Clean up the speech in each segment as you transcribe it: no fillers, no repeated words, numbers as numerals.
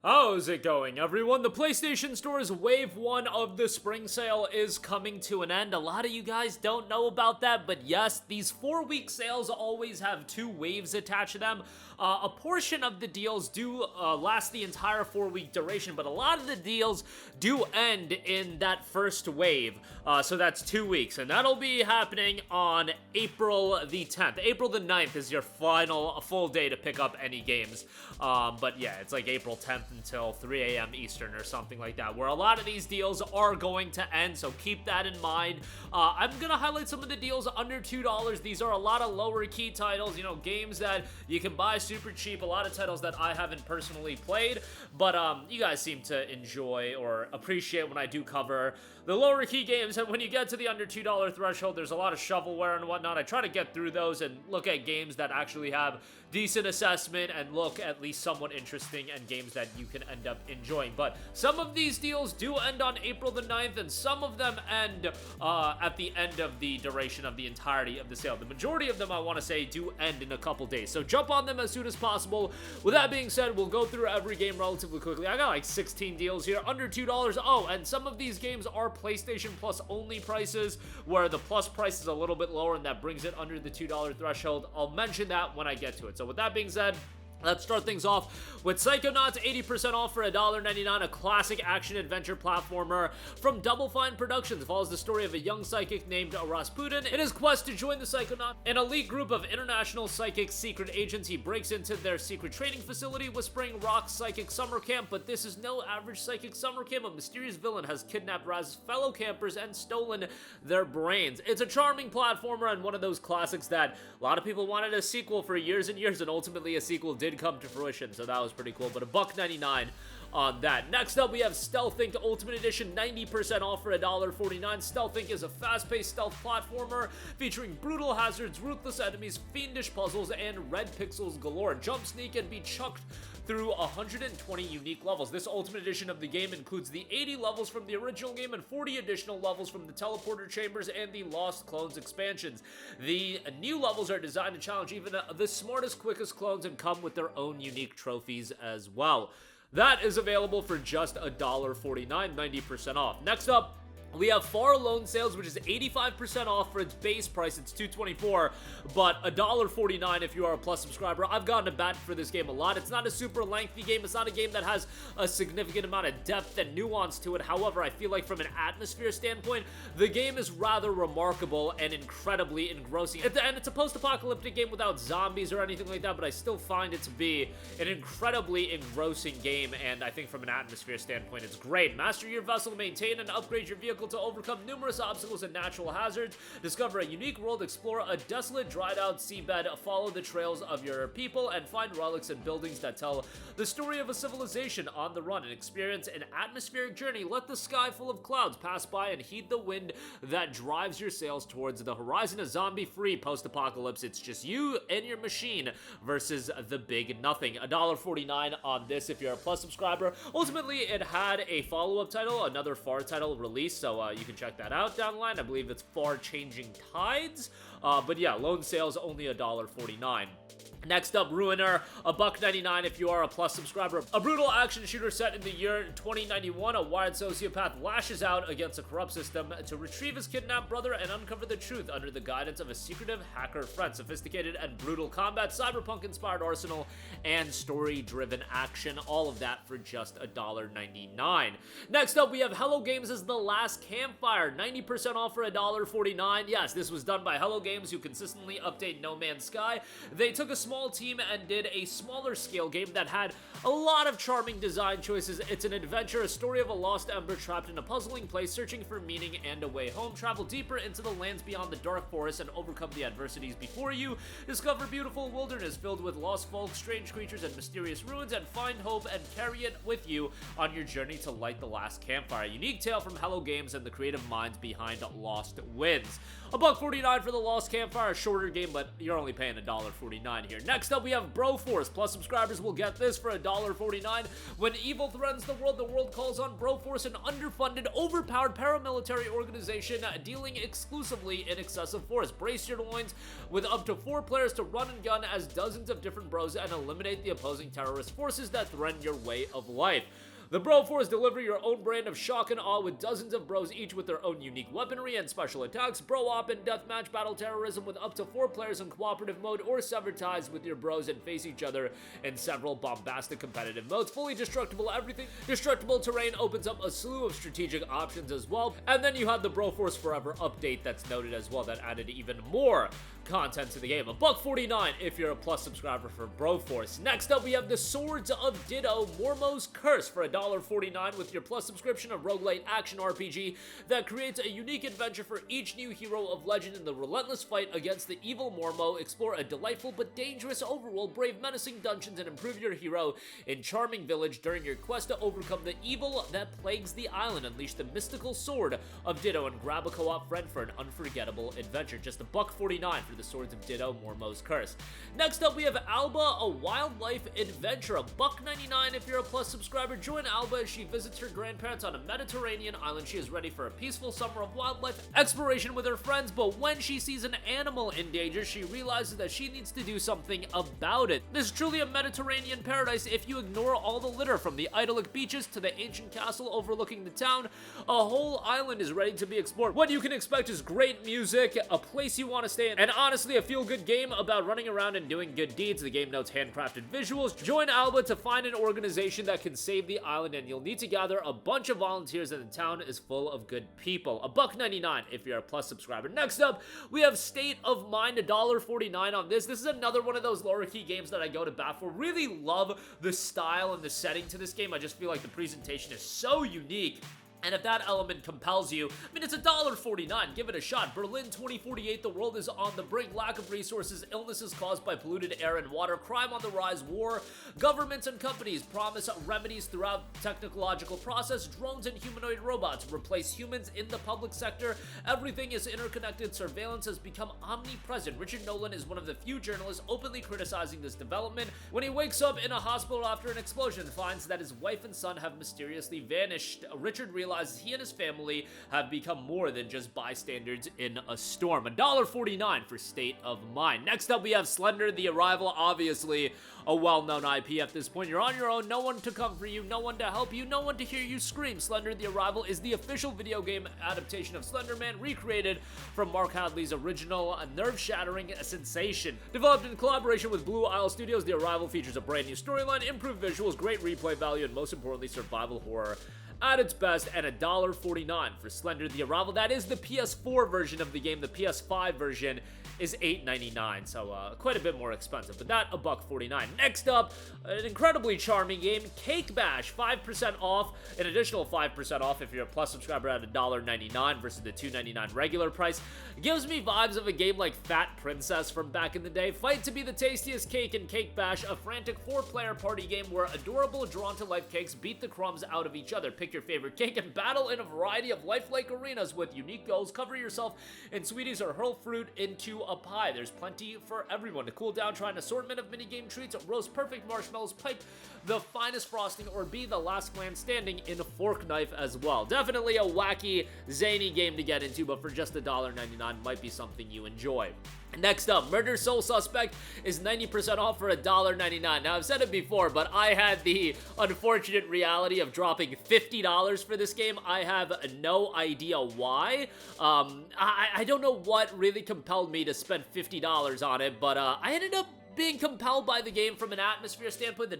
How's it going, everyone? The PlayStation Store's Wave 1 of the spring sale is coming to an end. A lot of you guys don't know about that, but yes, these 4-week sales always have 2 waves attached to them. A portion of the deals do last the entire 4-week duration, but a lot of the deals do end in that first wave. So that's 2 weeks, and that'll be happening on April the 10th. April the 9th is your final full day to pick up any games. But yeah, it's like April 10th until 3 a.m. Eastern or something like that, where a lot of these deals are going to end, so keep that in mind. I'm gonna highlight some of the deals under $2. These are a lot of lower key titles, you know, games that you can buy super cheap, a lot of titles that I haven't personally played, but you guys seem to enjoy or appreciate when I do cover the lower key games, and when you get to the under $2 threshold, there's a lot of shovelware and whatnot. I try to get through those and look at games that actually have decent assessment and look at least somewhat interesting, and games that you can end up enjoying. But some of these deals do end on April the 9th, and some of them end at the end of the duration of the entirety of the sale. The majority of them, I want to say, do end in a couple days, so jump on them as soon as possible. With that being said, we'll go through every game relatively quickly. I got like 16 deals here, under $2. Oh, and some of these games are PlayStation Plus only prices, where the Plus price is a little bit lower, and that brings it under the $2 threshold. I'll mention that when I get to it. So with that being said, let's start things off with Psychonauts, 80% off for $1.99, a classic action-adventure platformer from Double Fine Productions. Follows the story of a young psychic named Rasputin. In his quest to join the Psychonauts, an elite group of international psychic secret agents, he breaks into their secret training facility, Whispering Rock Psychic Summer Camp, but this is no average psychic summer camp. A mysterious villain has kidnapped Raz's fellow campers and stolen their brains. It's a charming platformer and one of those classics that a lot of people wanted a sequel for years and years, and ultimately a sequel did come to fruition, so that was pretty cool. But $1.99 on that. Next up, we have Stealth Inc. Ultimate Edition, 90% off for $1.49. Stealth Inc. is a fast-paced stealth platformer featuring brutal hazards, ruthless enemies, fiendish puzzles, and red pixels galore. Jump, sneak, and be chucked through 120 unique levels. This Ultimate Edition of the game includes the 80 levels from the original game and 40 additional levels from the Teleporter Chambers and the Lost Clones expansions. The new levels are designed to challenge even the smartest, quickest clones and come with their own unique trophies as well. That is available for just $1.49, 90% off. Next up, we have Far Lone Sales, which is 85% off for its base price. It's $2.24, but $1.49 if you are a Plus subscriber. I've gotten a bat for this game a lot. It's not a super lengthy game. It's not a game that has a significant amount of depth and nuance to it. However, I feel like from an atmosphere standpoint, the game is rather remarkable and incredibly engrossing. And it's a post-apocalyptic game without zombies or anything like that, but I still find it to be an incredibly engrossing game, and I think from an atmosphere standpoint, it's great. Master your vessel, maintain and upgrade your vehicle to overcome numerous obstacles and natural hazards, discover a unique world, explore a desolate, dried-out seabed, follow the trails of your people, and find relics and buildings that tell the story of a civilization on the run, and experience an atmospheric journey. Let the sky full of clouds pass by and heed the wind that drives your sails towards the horizon. A zombie-free post-apocalypse. It's just you and your machine versus the big nothing. $1.49 on this if you're a Plus subscriber. Ultimately, it had a follow-up title, another Far title released, so you can check that out down the line. I believe it's Far Changing Tides. But yeah, Lone Sales only $1.49. Next up, Ruiner, $1.99 if you are a Plus subscriber. A brutal action shooter set in the year 2091, a wired sociopath lashes out against a corrupt system to retrieve his kidnapped brother and uncover the truth under the guidance of a secretive hacker friend. Sophisticated and brutal combat, cyberpunk-inspired arsenal, and story-driven action. All of that for just $1.99. Next up, we have Hello Games' The Last Campfire, 90% off for $1.49. Yes, this was done by Hello Games, who consistently update No Man's Sky. They took a small team and did a smaller scale game that had a lot of charming design choices. It's an adventure, a story of a lost ember trapped in a puzzling place, searching for meaning and a way home. Travel deeper into the lands beyond the dark forest and overcome the adversities before you. Discover beautiful wilderness filled with lost folk, strange creatures, and mysterious ruins, and find hope and carry it with you on your journey to light the last campfire. A unique tale from Hello Games and the creative minds behind Lost Winds. $1.49 for the Lost Campfire, a shorter game, but you're only paying $1.49 here. here. Next up, we have Broforce. Plus subscribers will get this for $1.49. When evil threatens the world calls on Broforce, an underfunded, overpowered paramilitary organization dealing exclusively in excessive force. Brace your loins with up to 4 players to run and gun as dozens of different bros and eliminate the opposing terrorist forces that threaten your way of life. The Broforce deliver your own brand of shock and awe with dozens of bros, each with their own unique weaponry and special attacks. Bro op and deathmatch battle terrorism with up to 4 players in cooperative mode, or sever ties with your bros and face each other in several bombastic competitive modes. Fully destructible everything. Destructible terrain opens up a slew of strategic options as well. And then you have the Broforce Forever update that's noted as well, that added even more content to the game. $1.49 if you're a Plus subscriber for Broforce. Next up, we have the Swords of Ditto, Mormo's Curse for $1.49 with your Plus subscription, a roguelite action RPG that creates a unique adventure for each new hero of legend in the relentless fight against the evil Mormo. Explore a delightful but dangerous overworld, brave menacing dungeons, and improve your hero in charming village during your quest to overcome the evil that plagues the island. Unleash the mystical Sword of Ditto and grab a co-op friend for an unforgettable adventure. Just $1.49 for the Swords of Ditto, Mormo's Curse. Next up, we have Alba, a wildlife adventure. $1.99 if you're a Plus subscriber. Join Alba as she visits her grandparents on a Mediterranean island. She is ready for a peaceful summer of wildlife exploration with her friends, but when she sees an animal in danger, she realizes that she needs to do something about it. This is truly a Mediterranean paradise if you ignore all the litter, from the idyllic beaches to the ancient castle overlooking the town. A whole island is ready to be explored. What you can expect is great music, a place you want to stay in, and honestly, a feel-good game about running around and doing good deeds. The game notes handcrafted visuals. Join Alba to find an organization that can save the island, and you'll need to gather a bunch of volunteers, and the town is full of good people. $1.99 if you're a Plus subscriber. Next up, we have State of Mind, $1.49 on this. This is another one of those lower key games that I go to bat for. Really love the style and the setting to this game. I just feel like the presentation is so unique. And if that element compels you, I mean, it's $1.49. Give it a shot. Berlin 2048, the world is on the brink. Lack of resources, illnesses caused by polluted air and water, crime on the rise, war. Governments and companies promise remedies throughout the technological process. Drones and humanoid robots replace humans in the public sector. Everything is interconnected. Surveillance has become omnipresent. Richard Nolan is one of the few journalists openly criticizing this development. When he wakes up in a hospital after an explosion, finds that his wife and son have mysteriously vanished. Richard realizes he and his family have become more than just bystanders in a storm. $1.49 for State of Mind. Next up, we have Slender, The Arrival. Obviously, a well-known IP at this point. You're on your own, no one to come for you, no one to help you, no one to hear you scream. Slender, The Arrival is the official video game adaptation of Slender Man, recreated from Mark Hadley's original nerve-shattering sensation. Developed in collaboration with Blue Isle Studios, The Arrival features a brand new storyline, improved visuals, great replay value, and most importantly, survival horror at its best, and $1.49 for Slender, The Arrival. That is the PS4 version of the game. The PS5 version is $8.99, so quite a bit more expensive, but that $1.49. Next up, an incredibly charming game, Cake Bash, 5% off, an additional 5% off if you're a Plus subscriber at $1.99 versus the $2.99 regular price. It gives me vibes of a game like Fat Princess from back in the day. Fight to be the tastiest cake in Cake Bash, a frantic 4-player party game where adorable drawn-to-life cakes beat the crumbs out of each other. Pick your favorite cake and battle in a variety of lifelike arenas with unique goals. Cover yourself in sweeties or hurl fruit into a pie. There's plenty for everyone. To cool down, try an assortment of minigame treats, roast perfect marshmallows, pipe the finest frosting, or be the last man standing in a fork knife as well. Definitely a wacky, zany game to get into, but for just $1.99 might be something you enjoy. Next up, Murder Soul Suspect is 90% off for $1.99. Now, I've said it before, but I had the unfortunate reality of dropping $50 for this game. I have no idea why. I don't know what really compelled me to spend $50 on it, but I ended up being compelled by the game from an atmosphere standpoint.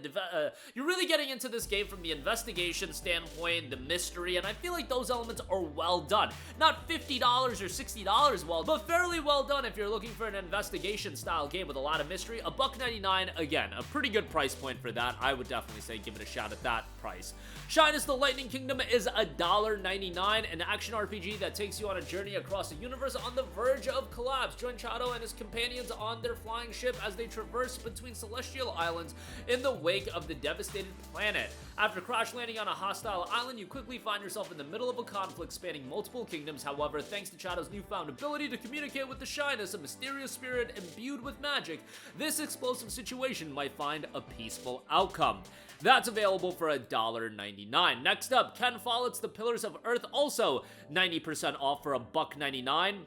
You're really getting into this game from the investigation standpoint, the mystery, and I feel like those elements are well done. Not $50 or $60 well, but fairly well done if you're looking for an investigation style game with a lot of mystery. $1.99, again, a pretty good price point for that. I would definitely say give it a shot at that price. Shyness the Lightning Kingdom is $1.99, an action RPG that takes you on a journey across a universe on the verge of collapse. Join Chado and his companions on their flying ship as they traverse traverse between celestial islands in the wake of the devastated planet. After crash landing on a hostile island, you quickly find yourself in the middle of a conflict spanning multiple kingdoms. However, thanks to Chadow's newfound ability to communicate with the Shyness, a mysterious spirit imbued with magic, this explosive situation might find a peaceful outcome. That's available for $1.99. Next up, Ken Follett's The Pillars of Earth, also 90% off for $1.99.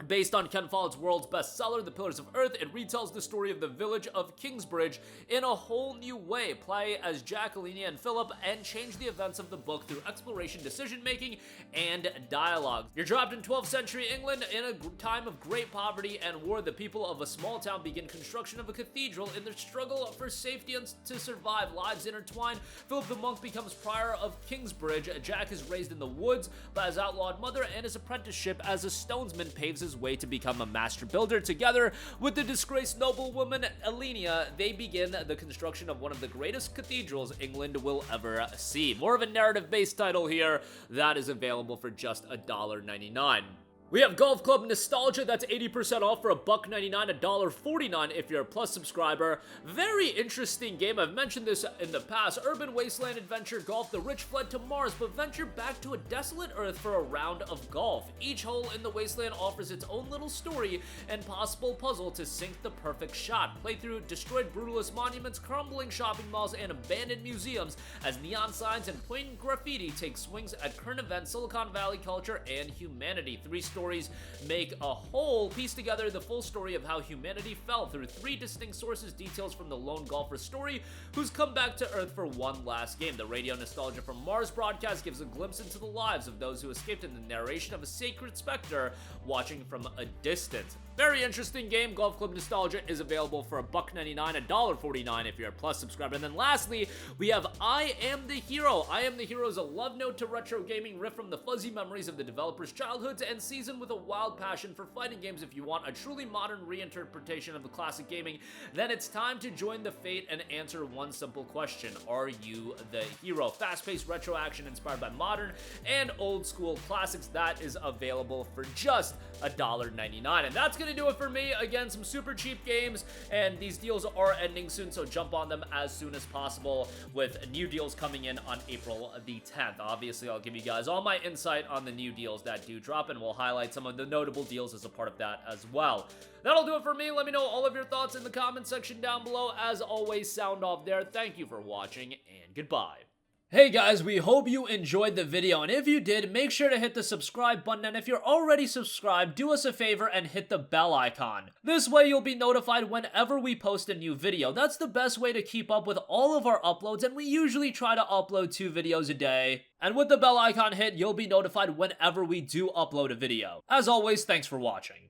Based on Ken Follett's world's bestseller, The Pillars of Earth, it retells the story of the village of Kingsbridge in a whole new way. Play as Jack, Alenia, and Philip, and change the events of the book through exploration, decision-making, and dialogue. You're dropped in 12th century England in a time of great poverty and war. The people of a small town begin construction of a cathedral. In their struggle for safety and to survive, lives intertwine. Philip the monk becomes prior of Kingsbridge. Jack is raised in the woods by his outlawed mother, and his apprenticeship as a stonesman paves his way to become a master builder. Together with the disgraced noblewoman Alenia, they begin the construction of one of the greatest cathedrals England will ever see. More of a narrative-based title here that is available for just $1.99. We have Golf Club Nostalgia, that's 80% off for $1.99, $1.49 if you're a Plus subscriber. Very interesting game. I've mentioned this in the past. Urban wasteland adventure golf. The rich fled to Mars, but venture back to a desolate Earth for a round of golf. Each hole in the wasteland offers its own little story and possible puzzle to sink the perfect shot. Play through destroyed brutalist monuments, crumbling shopping malls, and abandoned museums as neon signs and plain graffiti take swings at current events, Silicon Valley culture, and humanity. 3 stories make a whole, piece together the full story of how humanity fell through 3 distinct sources. Details from the lone golfer's story who's come back to Earth for one last game. The Radio Nostalgia from Mars broadcast gives a glimpse into the lives of those who escaped in the narration of a sacred specter watching from a distance. Very interesting game. Golf Club Nostalgia is available for $1.99, $1.49 if you're a Plus subscriber. And then lastly, we have I Am the Hero. I Am the Hero is a love note to retro gaming, riff from the fuzzy memories of the developers' childhoods and seasoned with a wild passion for fighting games. If you want a truly modern reinterpretation of the classic gaming, then it's time to join the fate and answer one simple question: are you the hero? Fast-paced retro action inspired by modern and old school classics. That is available for just $1.99. And that's gonna do it for me. Again, some super cheap games, and these deals are ending soon, so jump on them as soon as possible with new deals coming in on April the 10th. Obviously, I'll give you guys all my insight on the new deals that do drop, and we'll highlight some of the notable deals as a part of that as well. That'll do it for me. Let me know all of your thoughts in the comment section down below. As always, sound off there. Thank you for watching, and goodbye. Hey guys, we hope you enjoyed the video, and if you did, make sure to hit the subscribe button, and if you're already subscribed, do us a favor and hit the bell icon. This way you'll be notified whenever we post a new video. That's the best way to keep up with all of our uploads, and we usually try to upload 2 videos a day. And with the bell icon hit, you'll be notified whenever we do upload a video. As always, thanks for watching.